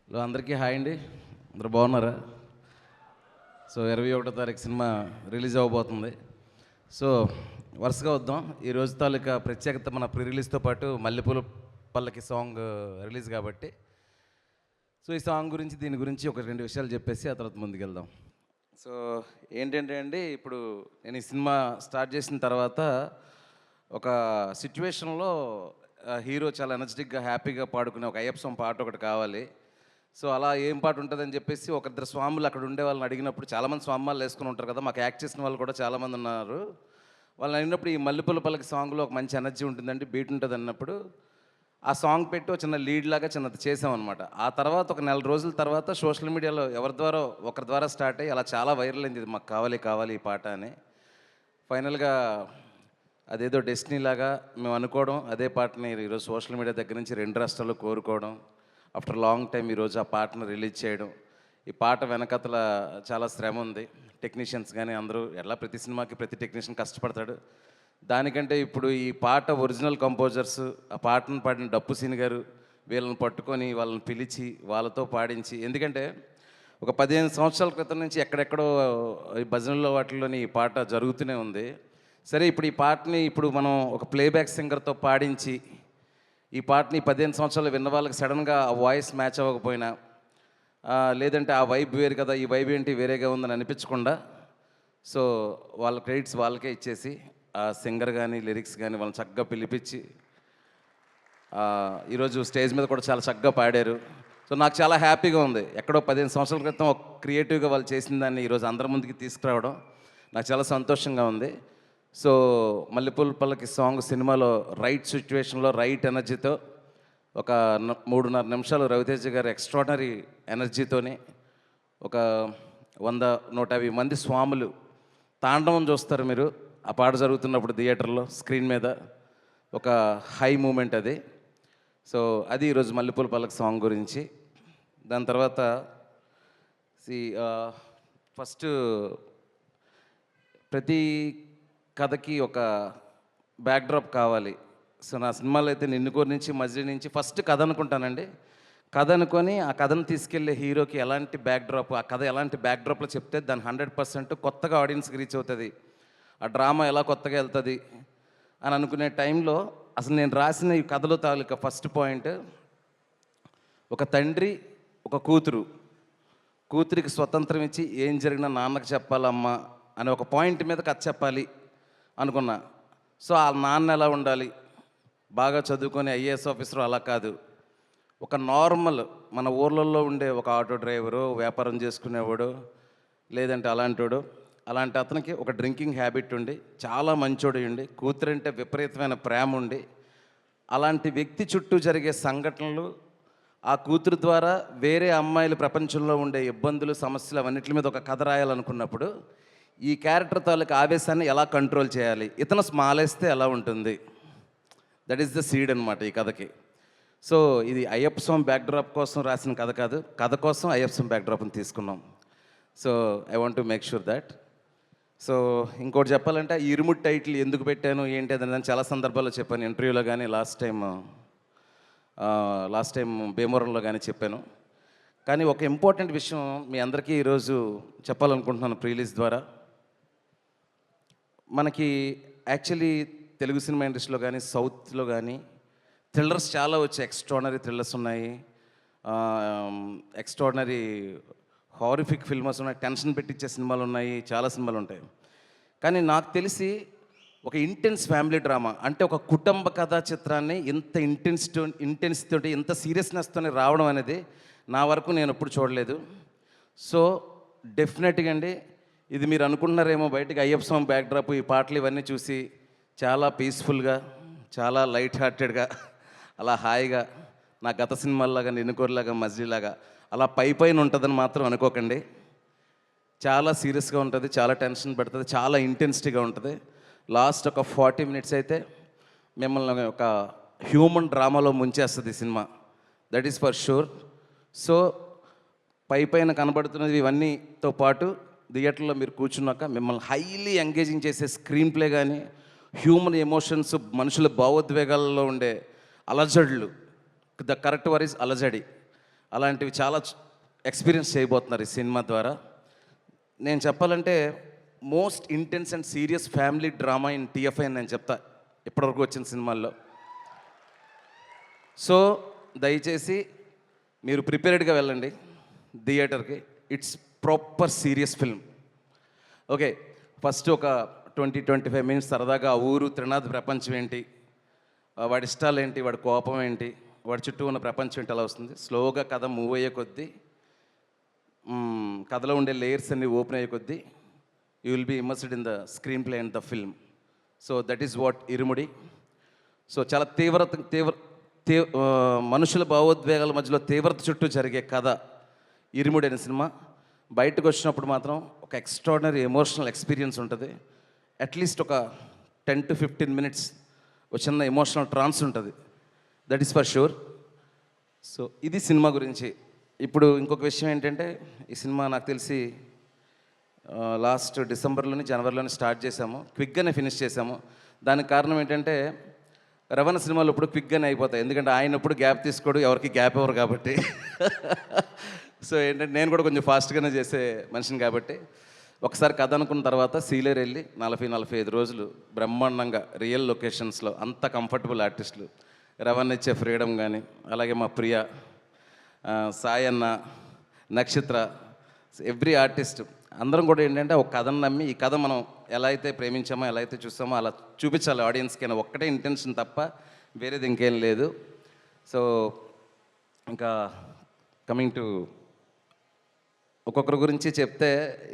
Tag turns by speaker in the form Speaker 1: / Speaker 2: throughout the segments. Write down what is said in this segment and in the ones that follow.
Speaker 1: Hello అందరికీ hi అండి. అందరూ బాగున్నారా? సో 21వ తారీఖు సినిమా రిలీజ్ అవ్వబోతుంది. సో వరుసగా వద్దాం. ఈ రోజు తాలూకా ప్రత్యేకత మన ప్రీ రిలీజ్తో పాటు మల్లెపూల పల్లకి సాంగ్ రిలీజ్ కాబట్టి సో ఈ సాంగ్ గురించి దీని గురించి ఒక రెండు విషయాలు చెప్పేసి ఆ తర్వాత ముందుకెళ్దాం. సో ఏంటంటే అండి, ఇప్పుడు నేను ఈ సినిమా స్టార్ట్ చేసిన తర్వాత ఒక సిచ్యువేషన్లో హీరో చాలా ఎనర్జెటిక్గా హ్యాపీగా పాడుకునే ఒక అయ్యప్ప సాంగ్ పాట ఒకటి కావాలి. సో అలా ఏం పాట ఉంటుందని చెప్పేసి ఒకరిద్దరు స్వాములు అక్కడ ఉండే వాళ్ళని అడిగినప్పుడు, చాలామంది స్వామాలు వేసుకుని ఉంటారు కదా, మాకు యాక్ట్ చేసిన వాళ్ళు కూడా చాలామంది ఉన్నారు. వాళ్ళని అడిగినప్పుడు ఈ మల్లెపూల పల్లకి సాంగ్లో ఒక మంచి ఎనర్జీ ఉంటుందండి, బీట్ ఉంటుంది అన్నప్పుడు ఆ సాంగ్ పెట్టి ఒక చిన్న లీడ్ లాగా చిన్నది చేసామన్నమాట. ఆ తర్వాత ఒక నెల రోజుల తర్వాత సోషల్ మీడియాలో ఎవరి ద్వారా ఒకరి ద్వారా స్టార్ట్ అయ్యి అలా చాలా వైరల్ అయింది, ఇది మాకు కావాలి కావాలి ఈ పాట అని. ఫైనల్గా అదేదో డెస్టినీ లాగా మేము అనుకోవడం, అదే పాటని ఈరోజు సోషల్ మీడియా దగ్గర నుంచి 2 రాష్ట్రాల్లో కోరుకోవడం, ఆఫ్టర్ లాంగ్ టైం ఈరోజు ఆ పాటను రిలీజ్ చేయడం. ఈ పాట వెనకతల చాలా శ్రమ ఉంది. టెక్నీషియన్స్ కానీ అందరూ, ఎలా ప్రతి సినిమాకి ప్రతి టెక్నీషియన్ కష్టపడతాడు. దానికంటే ఇప్పుడు ఈ పాట ఒరిజినల్ కంపోజర్స్, ఆ పాటను పాడిన డప్పు సీని గారు, వీళ్ళని పట్టుకొని వాళ్ళని పిలిచి వాళ్ళతో పాడించి, ఎందుకంటే ఒక 15 సంవత్సరాల క్రితం నుంచి ఎక్కడెక్కడో ఈ భజనల్లో వాటిల్లోని ఈ పాట జరుగుతూనే ఉంది. సరే, ఇప్పుడు ఈ పాటని ఇప్పుడు మనం ఒక ప్లేబ్యాక్ సింగర్తో పాడించి ఈ పాటని 15 సంవత్సరాలు విన్న వాళ్ళకి సడన్గా ఆ వాయిస్ మ్యాచ్ అవ్వకపోయినా, లేదంటే ఆ వైబ్ వేరు కదా, ఈ వైబ్ ఏంటి వేరేగా ఉందని అనిపించకుండా, సో వాళ్ళ క్రెడిట్స్ వాళ్ళకే ఇచ్చేసి ఆ సింగర్ కానీ లిరిక్స్ కానీ వాళ్ళని చక్కగా పిలిపించి ఈరోజు స్టేజ్ మీద కూడా చాలా చక్కగా పాడారు. సో నాకు చాలా హ్యాపీగా ఉంది. ఎక్కడో 15 సంవత్సరాల క్రితం ఒక క్రియేటివ్గా వాళ్ళు చేసిన దాన్ని ఈరోజు అందరి ముందుకి తీసుకురావడం నాకు చాలా సంతోషంగా ఉంది. సో మల్లెపూల పల్లకి సాంగ్ సినిమాలో రైట్ సిచ్యువేషన్లో రైట్ ఎనర్జీతో ఒక 3.5 నిమిషాలు రవితేజ గారి ఎక్స్ట్రాడనరీ ఎనర్జీతోని ఒక 100-150 మంది స్వాములు తాండవం చూస్తారు మీరు ఆ పాట జరుగుతున్నప్పుడు థియేటర్లో స్క్రీన్ మీద. ఒక హై మూమెంట్ అది. సో అది ఈరోజు మల్లెపూల పల్లకి సాంగ్ గురించి. దాని తర్వాత ఫస్ట్ ప్రతి కథకి ఒక బ్యాక్డ్రాప్ కావాలి. సో నా సినిమాలో అయితే నిన్నుకోరి నుంచి మజిలీ నుంచి ఫస్ట్ కథ అనుకుంటానండి. కథ అనుకొని ఆ కథను తీసుకెళ్లే హీరోకి ఎలాంటి బ్యాక్డ్రాప్, ఆ కథ ఎలాంటి బ్యాక్డ్రాప్లో చెప్తే దాన్ని 100% కొత్తగా ఆడియన్స్కి రీచ్ అవుతుంది, ఆ డ్రామా ఎలా కొత్తగా వెళ్తుంది అని అనుకునే టైంలో అసలు నేను రాసిన ఈ కథలో తాలూకా ఫస్ట్ పాయింట్, ఒక తండ్రి ఒక కూతురికి స్వతంత్రం ఇచ్చి ఏం జరిగినా నాన్నకు చెప్పాలమ్మా అనే ఒక పాయింట్ మీద కథ చెప్పాలి అనుకున్నా. సో ఆ నాన్న ఎలా ఉండాలి, బాగా చదువుకొని ఐఏఎస్ ఆఫీసర్ అలా కాదు, ఒక నార్మల్ మన ఊర్లలో ఉండే ఒక ఆటో డ్రైవరు, వ్యాపారం చేసుకునేవాడు, లేదంటే అలాంటి అతనికి ఒక డ్రింకింగ్ హ్యాబిట్ ఉండి చాలా మంచోడు ఉండి కూతురంటే విపరీతమైన ప్రేమ ఉండి, అలాంటి వ్యక్తి చుట్టూ జరిగే సంఘటనలు, ఆ కూతురు ద్వారా వేరే అమ్మాయిలు ప్రపంచంలో ఉండే ఇబ్బందులు సమస్యలు అవన్నిటి మీద ఒక కథ రాయాలనుకున్నప్పుడు ఈ క్యారెక్టర్ తాలూకు ఆవేశాన్ని ఎలా కంట్రోల్ చేయాలి, ఇతను స్మాలేస్తే ఎలా ఉంటుంది, దట్ ఈస్ ద సీడ్ అనమాట ఈ కథకి. సో ఇది అయ్యప్ప స్వామి బ్యాక్డ్రాప్ కోసం రాసిన కథ కాదు, కథ కోసం అయ్యప్ప స్వామి బ్యాక్డ్రాప్ని తీసుకున్నాం. So I want to make sure that. So ఇంకోటి చెప్పాలంటే ఈ ఇరుముడి టైటిల్ ఎందుకు పెట్టాను ఏంటి అని నేను చాలా సందర్భాల్లో చెప్పాను, ఇంటర్వ్యూలో కానీ లాస్ట్ టైం భీమవరంలో కానీ చెప్పాను. కానీ ఒక ఇంపార్టెంట్ విషయం మీ అందరికీ ఈరోజు చెప్పాలనుకుంటున్నాను ప్రీ రిలీజ్ ద్వారా. మనకి యాక్చువల్లీ తెలుగు సినిమా ఇండస్ట్రీలో కానీ సౌత్లో కానీ థ్రిల్లర్స్ చాలా వచ్చాయి, ఎక్స్ట్రాడనరీ థ్రిల్లర్స్ ఉన్నాయి, ఎక్స్ట్రాడనరీ హారిఫిక్ ఫిల్మ్స్ ఉన్నాయి, టెన్షన్ పెట్టించే సినిమాలు ఉన్నాయి, చాలా సినిమాలు ఉంటాయి. కానీ నాకు తెలిసి ఒక ఇంటెన్స్ ఫ్యామిలీ డ్రామా అంటే ఒక కుటుంబ కథా చిత్రాన్ని ఇంత ఇంటెన్స్ తోటి ఇంత సీరియస్నెస్తోని రావడం అనేది నా వరకు నేను ఎప్పుడు చూడలేదు. సో డెఫినెట్గా అండి, ఇది మీరు అనుకుంటున్నారేమో బయటకు అయ్యప్ప స్వామి బ్యాక్డ్రాప్ ఈ పాటలు ఇవన్నీ చూసి చాలా పీస్ఫుల్గా, చాలా లైట్ హార్టెడ్గా, అలా హాయిగా నా గత సినిమాల్లాగా నిన్నుకోరిలాగా మజిలీలాగా అలా పైన ఉంటుందని మాత్రం అనుకోకండి. చాలా సీరియస్గా ఉంటుంది, చాలా టెన్షన్ పెడుతుంది, చాలా ఇంటెన్సిటీగా ఉంటుంది. లాస్ట్ ఒక 40 minutes అయితే మిమ్మల్ని ఒక హ్యూమన్ డ్రామాలో ముంచేస్తుంది ఈ cinema, that is for sure. So పైన కనబడుతున్నది ఇవన్నీతో పాటు థియేటర్లో మీరు కూర్చున్నాక మిమ్మల్ని హైలీ ఎంగేజింగ్ చేసే స్క్రీన్ ప్లే కానీ, హ్యూమన్ ఎమోషన్స్, మనుషుల భావోద్వేగాలలో ఉండే అలజడులు, ద కరెక్ట్ వర్ ఈజ్ అలజడి, అలాంటివి చాలా ఎక్స్పీరియన్స్ చేయబోతున్నారు ఈ సినిమా ద్వారా. నేను చెప్పాలంటే most intense and serious family drama in TFI అని నేను చెప్తా ఇప్పటివరకు వచ్చిన సినిమాల్లో. సో దయచేసి మీరు ప్రిపేర్డ్గా వెళ్ళండి థియేటర్కి. It's proper serious film. Okay, first ఒక 20-25 మినిట్స్ సరదాగా ఆ ఊరు త్రినాథ్ ప్రపంచం ఏంటి, వాడి ఇష్టాలు ఏంటి, వాడి కోపం ఏంటి, వాడి చుట్టూ ఉన్న ప్రపంచం ఏంటి అలా వస్తుంది. స్లోగా కథ మూవ్ అయ్యే కొద్దీ, కథలో ఉండే లేయర్స్ అన్ని ఓపెన్ అయ్యే కొద్దీ you will be immersed in the screen play and the film. So that is what Irumudi. So చాలా మనుషుల భావోద్వేగాల మధ్యలో తీవ్రత చుట్టూ జరిగే కథ ఇరుముడి అనే సినిమా. బయటకు వచ్చినప్పుడు మాత్రం ఒక ఎక్స్ట్రాడినరీ ఎమోషనల్ ఎక్స్పీరియన్స్ ఉంటుంది. అట్లీస్ట్ ఒక 10-15 మినిట్స్ ఒక చిన్న ఎమోషనల్ ట్రాన్స్ ఉంటుంది. That is for sure. So ఇది సినిమా గురించి. ఇప్పుడు ఇంకొక విషయం ఏంటంటే, ఈ సినిమా నాకు తెలిసి లాస్ట్ డిసెంబర్లోని జనవరిలోని స్టార్ట్ చేసాము, క్విక్గానే ఫినిష్ చేసాము. దానికి కారణం ఏంటంటే, రవణ సినిమాలు ఇప్పుడు క్విక్గానే అయిపోతాయి, ఎందుకంటే ఆయన ఎప్పుడు గ్యాప్ తీసుకోడు, ఎవరికి గ్యాప్ ఇవ్వరు కాబట్టి. సో ఏంటంటే నేను కూడా కొంచెం ఫాస్ట్గానే చేసే మనిషిని కాబట్టి, ఒకసారి కథ అనుకున్న తర్వాత సీలేరు వెళ్ళి 40-45 రోజులు బ్రహ్మాండంగా రియల్ లొకేషన్స్లో అంత కంఫర్టబుల్ ఆర్టిస్టులు, రవణ ఇచ్చే ఫ్రీడమ్ కానీ, అలాగే మా ప్రియ, సాయి అన్న, నక్షత్ర, ఎవ్రీ ఆర్టిస్ట్ అందరం కూడా ఏంటంటే ఒక కథను నమ్మి ఈ కథ మనం ఎలా అయితే ప్రేమించామో, ఎలా అయితే చూస్తామో అలా చూపించాలి ఆడియన్స్కి అని ఒక్కటే ఇంటెన్షన్ తప్ప వేరేది ఇంకేం లేదు. సో ఇంకా కమింగ్ టు ఒక్కొక్కరి గురించి చెప్తే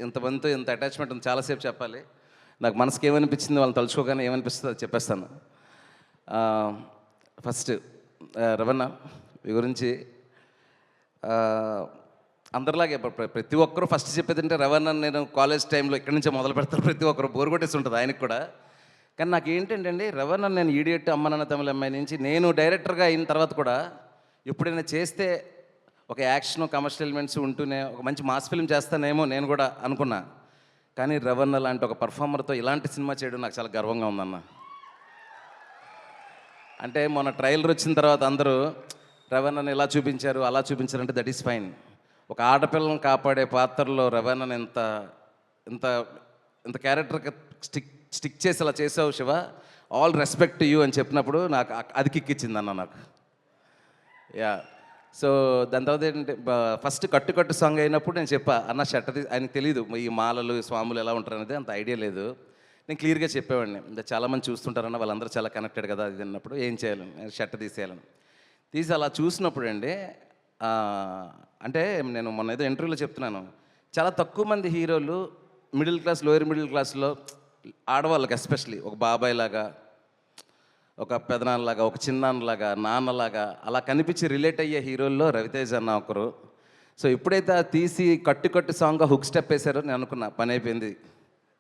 Speaker 1: ఇంతమందితో ఇంత అటాచ్మెంట్ ఉంది, చాలాసేపు చెప్పాలి. నాకు మనసుకి ఏమనిపించింది వాళ్ళని తలుచుకోగానే ఏమనిపిస్తుందో అది చెప్పేస్తాను. ఫస్ట్ రవణ మీ గురించి అందరిలాగే ప్రతి ఒక్కరూ ఫస్ట్ చెప్పేది అంటే రవణ నేను కాలేజ్ టైంలో ఇక్కడి నుంచే మొదలు పెడతాను, ప్రతి ఒక్కరు బోర్ కొట్టేసి ఉంటుంది ఆయనకు కూడా. కానీ నాకు ఏంటంటే రవణ నేను ఈడియట్, అమ్మ నాన్న తమిళ అమ్మాయి నుంచి నేను డైరెక్టర్గా అయిన తర్వాత కూడా ఎప్పుడైనా చేస్తే ఒక యాక్షన్ కమర్షియల్ ఎలిమెంట్స్ ఉంటూనే ఒక మంచి మాస్ ఫిల్మ్ చేస్తానేమో నేను కూడా అనుకున్నా. కానీ రవణ లాంటి ఒక పర్ఫార్మర్తో ఇలాంటి సినిమా చేయడం నాకు చాలా గర్వంగా ఉందన్న. అంటే మొన్న ట్రైలర్ వచ్చిన తర్వాత అందరూ రవణని ఇలా చూపించారు అలా చూపించారంటే దట్ ఈస్ ఫైన్. ఒక ఆడపిల్లని కాపాడే పాత్రలో రవణని ఇంత ఇంత ఇంత క్యారెక్టర్కి స్టిక్ చేసి అలా చేసావు శివ, ఆల్ రెస్పెక్ట్ యూ అని చెప్పినప్పుడు నాకు అది కిక్కిచ్చిందన్న నాకు. యా. సో దాని తర్వాత ఏంటంటే ఫస్ట్ కట్టు సాంగ్ అయినప్పుడు నేను చెప్పా అన్న షర్ట్ ఆయనకు తెలియదు ఈ మాలలు స్వాములు ఎలా ఉంటారు అనేది అంత ఐడియా లేదు. నేను క్లియర్గా చెప్పేవాడిని, చాలామంది చూస్తుంటారన్న వాళ్ళందరూ చాలా కనెక్టెడ్ కదా అది అన్నప్పుడు ఏం చేయాలని షర్ట్ తీసేయాలని తీసి అలా చూసినప్పుడు అండి, అంటే నేను మొన్న ఏదో ఇంటర్వ్యూలో చెప్తున్నాను, చాలా తక్కువ మంది హీరోలు మిడిల్ క్లాస్ లోయర్ మిడిల్ క్లాస్లో ఆడవాళ్ళకి ఎస్పెషలీ ఒక బాబాయ్ లాగా, ఒక పెదనాన్నలాగా, ఒక చిన్నాన్నలాగా, నాన్నలాగా అలా కనిపించి రిలేట్ అయ్యే హీరోల్లో రవితేజ అన్న ఒకరు. సో ఎప్పుడైతే తీసి కట్టు సాంగ్గా హుక్ స్టెప్ వేశారో నేను అనుకున్నా పని అయిపోయింది,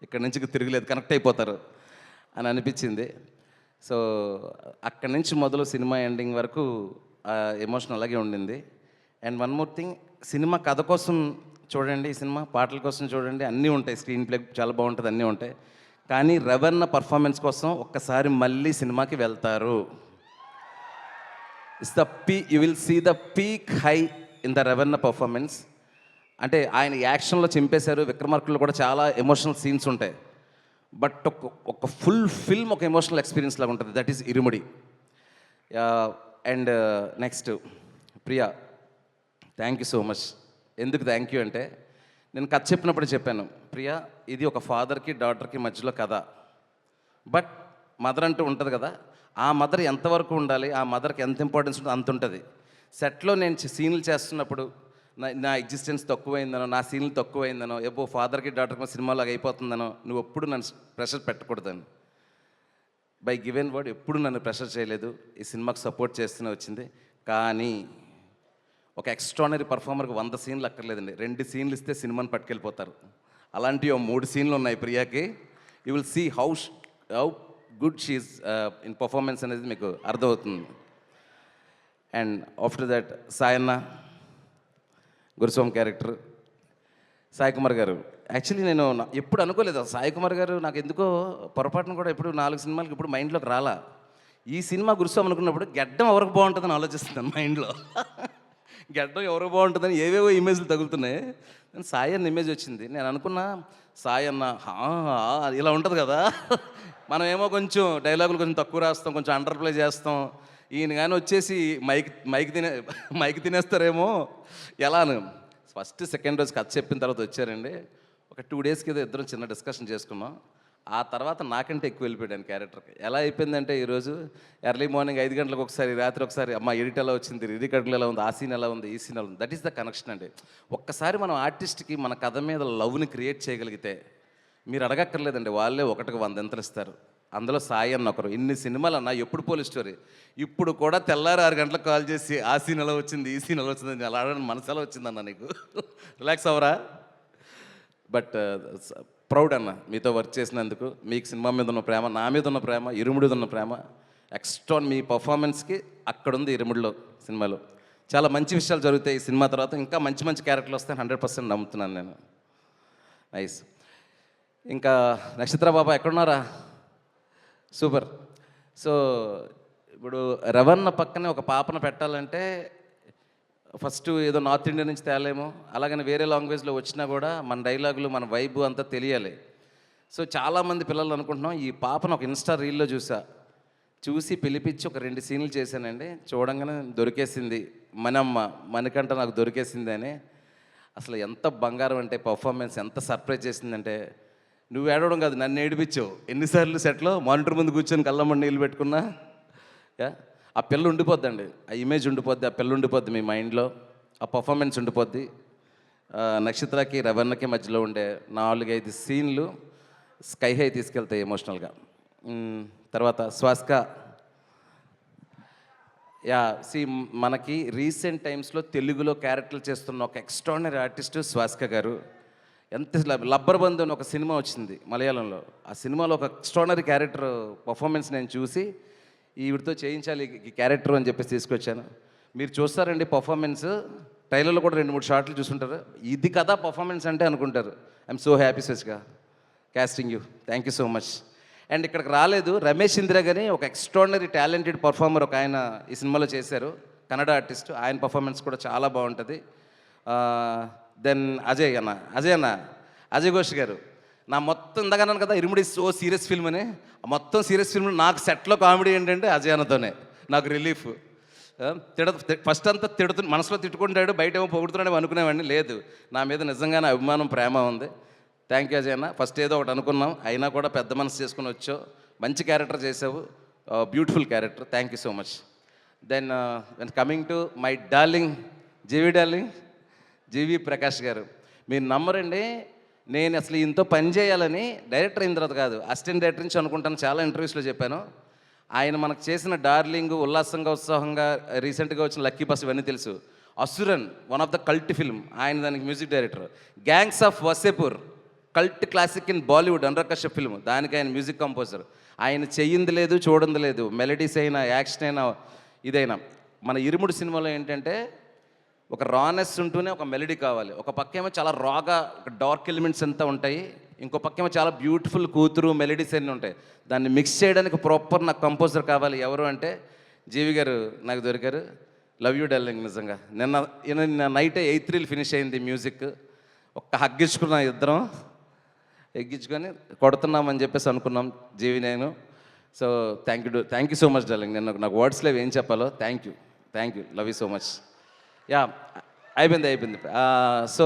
Speaker 1: ఇక్కడ నుంచి తిరగలేదు, కనెక్ట్ అయిపోతారు అని అనిపించింది. సో అక్కడి నుంచి మొదలు సినిమా ఎండింగ్ వరకు ఎమోషన్ అలాగే ఉండింది. And one more thing, cinema కథ కోసం చూడండి, ఈ సినిమా పాటల కోసం చూడండి, అన్నీ ఉంటాయి, స్క్రీన్ ప్లే చాలా బాగుంటుంది, అన్నీ ఉంటాయి. కానీ రవణ పర్ఫార్మెన్స్ కోసం ఒక్కసారి మళ్ళీ సినిమాకి వెళ్తారు. You will see the peak high in the Ravana performance. అంటే ఆయన యాక్షన్లో చింపేశారు, విక్రమార్కుల్లో కూడా చాలా ఎమోషనల్ సీన్స్ ఉంటాయి, బట్ ఒక ఫుల్ ఫిల్మ్ ఒక ఎమోషనల్ ఎక్స్పీరియన్స్ లాగా ఉంటుంది. That is Irumudi. And next Priya, thank you so much. ఎందుకు థ్యాంక్ యూ అంటే, నేను కథ చెప్పినప్పుడు చెప్పాను, ప్రియా ఇది ఒక ఫాదర్కి డాటర్కి మధ్యలో కథ, బట్ మదర్ అంటూ ఉంటుంది కదా, ఆ మదర్ ఎంతవరకు ఉండాలి, ఆ మదర్కి ఎంత ఇంపార్టెన్స్ ఉంటుందో అంత ఉంటుంది. సెట్లో నేను సీన్లు చేస్తున్నప్పుడు నా ఎగ్జిస్టెన్స్ తక్కువైందనో, నా సీన్లు తక్కువైందనో, ఎప్పుడో ఫాదర్కి డాటర్కి సినిమాలాగా అయిపోతుందనో నువ్వు ఎప్పుడు నన్ను ప్రెషర్ పెట్టకూడదని బై గివెన్ వర్డ్ ఎప్పుడు నన్ను ప్రెషర్ చేయలేదు, ఈ సినిమాకి సపోర్ట్ చేస్తూనే వచ్చింది. కానీ ఒక ఎక్స్ట్రానరీ పర్ఫార్మర్కి 100 సీన్లు అక్కర్లేదండి, 2 సీన్లు ఇస్తే సినిమాని పట్టుకెళ్ళిపోతారు. అలాంటివి 3 సీన్లు ఉన్నాయి ప్రియాకి. You will see how good she's in performance అనేది మీకు అర్థమవుతుంది. And after that Sayanna Guruswamy character, Sai Kumar garu. Actually నేను ఎప్పుడు అనుకోలేదు సాయి కుమార్ గారు, నాకు ఎందుకో పొరపాటును కూడా ఎప్పుడు 4 సినిమాలకు ఇప్పుడు మైండ్లోకి రాలా. ఈ సినిమా గురుస్వామి అనుకున్నప్పుడు గెడ్డం ఎవరికి బాగుంటుందని ఆలోచిస్తున్నాను మైండ్లో. గడ్డం ఎవరో బాగుంటుందని ఏవేవో ఇమేజ్లు తగులుతున్నాయి. నేను సాయి అన్న ఇమేజ్ వచ్చింది. నేను అనుకున్నా సాయి అన్న ఇలా ఉంటుంది కదా, మనం ఏమో కొంచెం డైలాగులు కొంచెం తక్కువ రాస్తాం, కొంచెం అండర్ ప్లే చేస్తాం. ఈయన కానీ వచ్చేసి మైక్ తినేస్తారేమో ఎలాను. ఫస్ట్ సెకండ్ రోజు కథ చెప్పిన తర్వాత వచ్చారండి. ఒక 2 days కింద ఇద్దరం చిన్న డిస్కషన్ చేసుకున్నాం. ఆ తర్వాత నాకంటే ఎక్కువ వెళ్ళిపోయాను క్యారెక్టర్కి. ఎలా అయిపోయిందంటే ఈరోజు ఎర్లీ మార్నింగ్ 5 గంటలకు ఒకసారి, రాత్రి ఒకసారి అమ్మ ఎడిట్ ఎలా వచ్చింది, రికార్డులు ఎలా ఉంది, ఆ సీన్ ఎలా ఉంది, ఈ సీన్ ఎలా ఉంది. దట్ ఈస్ ద కనెక్షన్ అండి. ఒక్కసారి మనం ఆర్టిస్ట్కి మన కథ మీద లవ్ని క్రియేట్ చేయగలిగితే మీరు అడగక్కర్లేదండి, వాళ్ళే 1కి 100 ఎంతలు ఇస్తారు. అందులో సాయి అన్న ఒకరు. ఇన్ని సినిమాలు అన్న ఎప్పుడు పోలీస్ స్టోరీ, ఇప్పుడు కూడా తెల్లారి 6 గంటలకు కాల్ చేసి ఆ సీన్ ఎలా వచ్చింది, ఈ సీన్ ఎలా వచ్చింది, అలా అడగడం మనసు ఎలా వచ్చిందన్న నీకు, రిలాక్స్ అవరా. బట్ ప్రౌడ్ అన్న మీతో వర్క్ చేసినందుకు. మీకు సినిమా మీద ఉన్న ప్రేమ, నా మీద ఉన్న ప్రేమ, ఇరుముడి ఉన్న ప్రేమ ఎక్స్ట్రా. మీ పర్ఫార్మెన్స్కి అక్కడుంది ఇరుముడిలో సినిమాలో. చాలా మంచి విషయాలు జరుగుతాయి ఈ సినిమా తర్వాత. ఇంకా మంచి మంచి క్యారెక్టర్లు వస్తాయని 100% నమ్ముతున్నాను నేను. నైస్. ఇంకా నక్షత్ర బాబా ఎక్కడున్నారా? సూపర్. సో ఇప్పుడు రవణ పక్కనే ఒక పాపను పెట్టాలంటే ఫస్ట్ ఏదో నార్త్ ఇండియా నుంచి తేలేమో, అలాగని వేరే లాంగ్వేజ్లో వచ్చినా కూడా మన డైలాగులు, మన వైబు అంతా తెలియాలి. సో చాలామంది పిల్లలు అనుకుంటున్నాం. ఈ పాపను ఒక ఇన్స్టా రీల్లో చూసి పిలిపించి ఒక 2 సీన్లు చేశానండి. చూడంగానే దొరికేసింది మనమ్మ, మనకంట నాకు దొరికేసింది అని. అసలు ఎంత బంగారం అంటే పర్ఫార్మెన్స్, ఎంత సర్ప్రైజ్ చేసిందంటే, నువ్వు ఏడవడం కాదు నన్ను ఏడిపించావు. ఎన్నిసార్లు సెట్లో మానిటర్ ముందు కూర్చొని కళ్ళమ్మడి నీళ్ళు పెట్టుకున్నా. ఆ పిల్ల ఉండిపోద్దండి, ఆ ఇమేజ్ ఉండిపోద్ది, ఆ పిల్ల ఉండిపోద్ది మీ మైండ్లో, ఆ పర్ఫార్మెన్స్ ఉండిపోద్ది. నక్షత్రకి రవణకి మధ్యలో ఉండే 4-5 సీన్లు స్కై హై తీసుకెళ్తాయి ఎమోషనల్గా. తర్వాత స్వాస్క. మనకి రీసెంట్ టైమ్స్లో తెలుగులో క్యారెక్టర్లు చేస్తున్న ఒక ఎక్స్ట్రాడినరీ ఆర్టిస్టు స్వాస్క గారు. ఎంత లబ్బర్ బంధు అని ఒక సినిమా వచ్చింది మలయాళంలో. ఆ సినిమాలో ఒక ఎక్స్ట్రాడినరీ క్యారెక్టర్ పర్ఫార్మెన్స్ నేను చూసి ఈవిడితో చేయించాలి ఈ క్యారెక్టర్ అని చెప్పేసి తీసుకొచ్చాను. మీరు చూస్తారండి పర్ఫార్మెన్స్, ట్రైలర్లో కూడా 2-3 షార్ట్లు చూసుంటారు. ఇది కదా పర్ఫార్మెన్స్ అంటే అనుకుంటారు. ఐఎమ్ సో హ్యాపీ సచ్గా casting you. Thank you so much. And ఇక్కడికి రాలేదు రమేష్ ఇందిరా గారి ఒక ఎక్స్ట్రాడినరీ టాలెంటెడ్ పర్ఫార్మర్ ఒక ఆయన ఈ సినిమాలో చేశారు, కన్నడ ఆర్టిస్ట్. ఆయన పర్ఫార్మెన్స్ కూడా చాలా బాగుంటుంది. దెన్ అజయ్ ఘోష్ గారు. నా మొత్తం ఇందాకన్నాను కదా ఇరుముడి సో సీరియస్ ఫిల్మ్ అని, మొత్తం సీరియస్ ఫిల్మ్ నాకు సెట్లో కామెడీ ఏంటంటే అజయ్ అన్నతోనే నాకు రిలీఫ్. ఫస్ట్ అంతా మనసులో తిట్టుకుంటాడు, బయట ఏమో పొగుడుతున్నాడు అనుకునేవాడిని. లేదు, నా మీద నిజంగానే అభిమానం, ప్రేమ ఉంది. థ్యాంక్ యూ అజయ్ అన్న. ఫస్ట్ ఏదో ఒకటి అనుకున్నాం, అయినా కూడా పెద్ద మనసు చేసుకుని వచ్చావు, మంచి క్యారెక్టర్ చేసావు, beautiful character. Thank you so much. Then coming to my darling GV Prakash garu. మీరు నమ్మరండి, నేను అసలు ఇంతో పని చేయాలని డైరెక్టర్ అయిన తర్వాత కాదు, అసిస్టెంట్ డైరెక్టర్ నుంచి అనుకుంటాను. చాలా ఇంటర్వ్యూస్లో చెప్పాను. ఆయన మనకు చేసిన డార్లింగ్, ఉల్లాసంగా ఉత్సాహంగా, రీసెంట్గా వచ్చిన లక్కీ బస్, ఇవన్నీ తెలుసు. Asuran, one of the cult film, ఆయన దానికి music director. Gangs of Wasseypur, cult classic in Bollywood, Anurag Kashyap film, దానికి ఆయన మ్యూజిక్ కంపోజర్. ఆయన చెయ్యింది లేదు, చూడంది లేదు. మెలడీస్ అయినా, యాక్షన్ అయినా, ఇదైనా. మన ఇరుముడు సినిమాలో ఏంటంటే ఒక రానెస్ ఉంటూనే ఒక మెలడీ కావాలి. ఒక పక్కేమో చాలా రాగా ఒక డార్క్ ఎలిమెంట్స్ అంతా ఉంటాయి, ఇంకో పక్కేమో చాలా బ్యూటిఫుల్ కూతురు మెలడీస్ అన్నీ ఉంటాయి. దాన్ని మిక్స్ చేయడానికి ప్రాపర్ నాకు కంపోజర్ కావాలి. ఎవరు అంటే జీవి గారు నాకు దొరికారు. Love you darling. నిజంగా నిన్న నైటే 8 రీల్ ఫినిష్ అయింది మ్యూజిక్. ఒక్క హగ్గించుకున్నాం, ఇద్దరం ఎగ్గించుకొని కొడుతున్నామని చెప్పేసి అనుకున్నాం జీవి నేను. So thank you so much darling. నేను నాకు వర్డ్స్ లేవు ఏం చెప్పాలో. Thank you, love you so much. అయిపోయింది. సో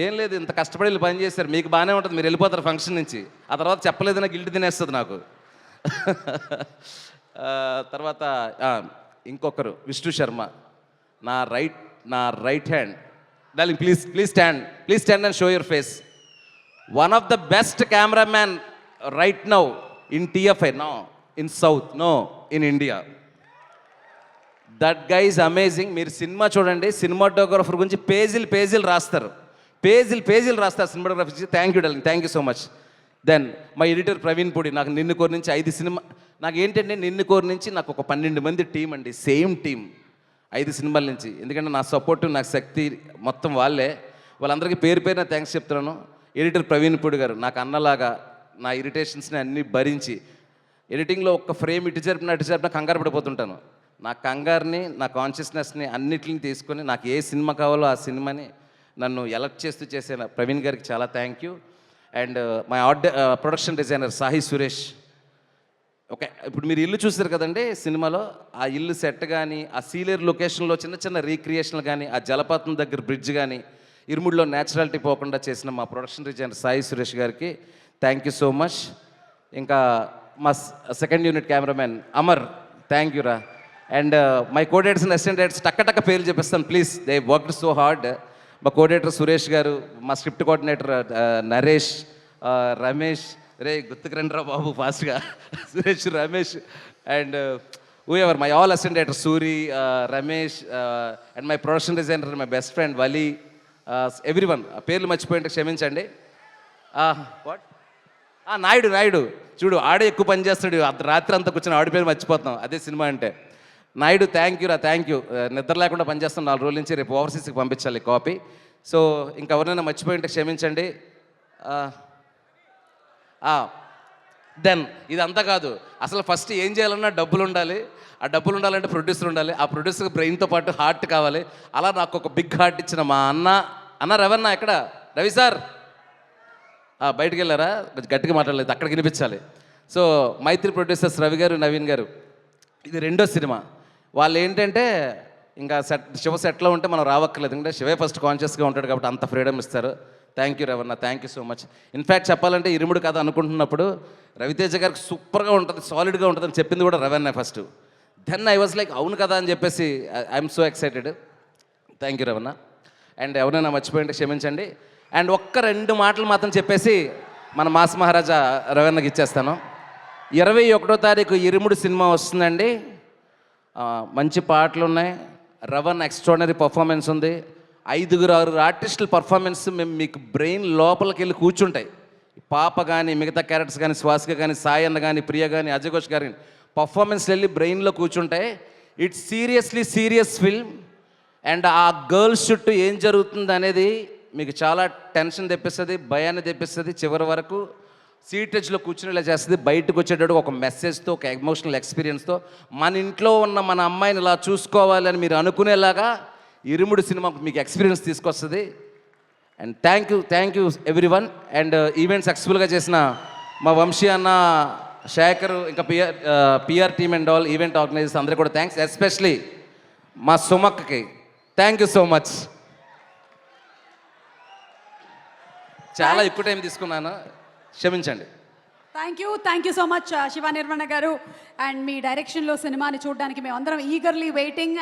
Speaker 1: ఏం లేదు, ఇంత కష్టపడి వీళ్ళు పని చేశారు, మీకు బాగానే ఉంటుంది, మీరు వెళ్ళిపోతారు ఫంక్షన్ నుంచి. ఆ తర్వాత చెప్పలేదన్నా గిల్ట్ తినేస్తుంది నాకు. తర్వాత ఇంకొకరు విష్ణు శర్మ, నా right hand. Darling please stand and show your face. One of the best cameraman right now in TFI, no in south, no in India. That guy is amazing. మీరు సినిమా చూడండి, సినిమాటోగ్రఫర్ గురించి పేజీలు రాస్తారు cinematographer. Thank you darling, thank you so much. Then my editor Praveen Pudi. నాకు నిన్ను కోరి నుంచి 5 cinema, నాకు ఏంటంటే నిన్ను కోరి నుంచి నాకు ఒక 12 మంది టీం అండి, సేమ్ టీం 5 సినిమాల నుంచి. ఎందుకంటే నా సపోర్టు, నాకు శక్తి మొత్తం వాళ్ళే. వాళ్ళందరికీ పేరున థ్యాంక్స్ చెప్తున్నాను. ఎడిటర్ ప్రవీణ్ పూడి గారు నాకు అన్నలాగా నా ఇరిటేషన్స్ని అన్నీ భరించి, ఎడిటింగ్లో ఒక్క ఫ్రేమ్ ఇటు జరిపినా కంగారు పడిపోతుంటాను. నా కంగారుని, నా కాన్షియస్నెస్ని అన్నిటిని తీసుకొని నాకు ఏ సినిమా కావాలో ఆ సినిమాని నన్ను ఎలక్ట్ చేస్తూ చేసిన ప్రవీణ్ గారికి చాలా thank you. And my production designer Sahi Suresh. Okay, ఇప్పుడు మీరు ఇల్లు చూసారు కదండి సినిమాలో, ఆ ఇల్లు సెట్ కానీ, ఆ సీలేరు లొకేషన్లో చిన్న చిన్న రీక్రియేషన్లు కానీ, ఆ జలపాతం దగ్గర బ్రిడ్జ్ కానీ, ఇరుముడిలో న్యాచురాలిటీ పోకుండా చేసిన మా ప్రొడక్షన్ డిజైనర్ సాయి సురేష్ గారికి థ్యాంక్ యూ సో మచ్. ఇంకా మా second unit cameraman Amar, thank you రా. And my codirectors and assistant directors టక్క పేర్లు చెప్పేస్తాను please, they worked so hard. మా కోడేటర్ సురేష్ గారు, మా స్క్రిప్ట్ కోఆర్డినేటర్ నరేష్, రమేష్, రే గుర్తుకు రండి రా బాబు ఫాస్ట్గా, Suresh, Ramesh, and ever my all assistant director Suri, Ramesh, and my production designer my best friend Vali, everyone. పేర్లు మర్చిపోయింటే క్షమించండి. వాట్ నాయుడు చూడు, ఆడే ఎక్కువ పని చేస్తాడు, రాత్రి అంతా కూర్చొని ఆడి పేరు మర్చిపోతున్నాం, అదే సినిమా అంటే. నాయుడు థ్యాంక్ యూ రా, థ్యాంక్ యూ. నిద్ర లేకుండా పనిచేస్తాం 4 రోజుల నుంచి, రేపు ఓవర్సీస్కి పంపించాలి కాపీ. సో ఇంకెవరైనా మర్చిపోయింటే క్షమించండి. దెన్ ఇదంతా కాదు, అసలు ఫస్ట్ ఏం చేయాలన్నా డబ్బులు ఉండాలి. ఆ డబ్బులు ఉండాలంటే ప్రొడ్యూసర్ ఉండాలి. ఆ ప్రొడ్యూసర్కి బ్రెయిన్తో పాటు హార్ట్ కావాలి. అలా నాకు ఒక బిగ్ హార్ట్ ఇచ్చిన మా అన్న రవన్న, ఎక్కడ రవి సార్? బయటికి వెళ్ళారా? కొంచెం గట్టిగా మాట్లాడలేదు, అక్కడికి వినిపించాలి. సో మైత్రి ప్రొడ్యూసర్స్ రవి గారు, నవీన్ గారు, ఇది 2వ సినిమా. వాళ్ళు ఏంటంటే ఇంకా శివ సెట్లో ఉంటే మనం రావక్కర్లేదు, ఎందుకంటే శివే ఫస్ట్ కాన్షియస్గా ఉంటాడు కాబట్టి అంత ఫ్రీడమ్ ఇస్తారు. Thank you Ravanna, thank you so much. In fact చెప్పాలంటే ఇరుముడు కథ అనుకుంటున్నప్పుడు రవితేజ గారికి సూపర్గా ఉంటుంది, సాలిడ్గా ఉంటుంది అని చెప్పింది కూడా Ravanna first. Then I was like అవును కదా అని చెప్పేసి I'm so excited. Thank you Ravanna. And ఎవరైనా మర్చిపోయింటే క్షమించండి. అండ్ 1-2 మాటలు మాత్రం చెప్పేసి మన మాస్ మహారాజా రవన్నకి ఇచ్చేస్తాను. 21వ తారీఖు ఇరుముడు సినిమా వస్తుందండి. మంచి పాటలు ఉన్నాయి, రవన్ ఎక్స్ట్రాడినరీ పర్ఫార్మెన్స్ ఉంది, 5-6 ఆర్టిస్టుల పర్ఫార్మెన్స్ మేము మీకు బ్రెయిన్ లోపలికి వెళ్ళి కూర్చుంటాయి. పాప కానీ, మిగతా క్యారెక్టర్స్ కానీ, స్వాసిక కానీ, సాయి అన్న కానీ, ప్రియ కానీ, అజయ్ ఘోష్ గారి పర్ఫార్మెన్స్ వెళ్ళి బ్రెయిన్లో కూర్చుంటాయి. It's seriously serious film. And ఆ గర్ల్స్ చుట్టూ ఏం జరుగుతుంది అనేది మీకు చాలా టెన్షన్ తెప్పిస్తుంది, భయాన్ని తెప్పిస్తుంది. చివరి వరకు సీటేజ్లో కూర్చునేలా చేస్తుంది. బయటకు వచ్చేటప్పుడు ఒక మెసేజ్తో, ఒక ఎమోషనల్ ఎక్స్పీరియన్స్తో మన ఇంట్లో ఉన్న మన అమ్మాయిని ఇలా చూసుకోవాలని మీరు అనుకునేలాగా ఇరుముడు సినిమా మీకు ఎక్స్పీరియన్స్ తీసుకొస్తుంది. And thank you everyone. And event సక్సెస్ఫుల్గా చేసిన మా వంశీ అన్న, శేఖర్, ఇంకా PR team and all event organizers అందరికీ కూడా థ్యాంక్స్. ఎస్పెషలీ మా సుమక్కి థ్యాంక్ యూ సో మచ్. చాలా ఎక్కువ టైం తీసుకున్నాను, క్షమించండి.
Speaker 2: Thank you so much Shiva Nirvana garu. And మీ డైరెక్షన్లో సినిమాని చూడడానికి మేము అందరం ఈగర్లీ వెయిటింగ్.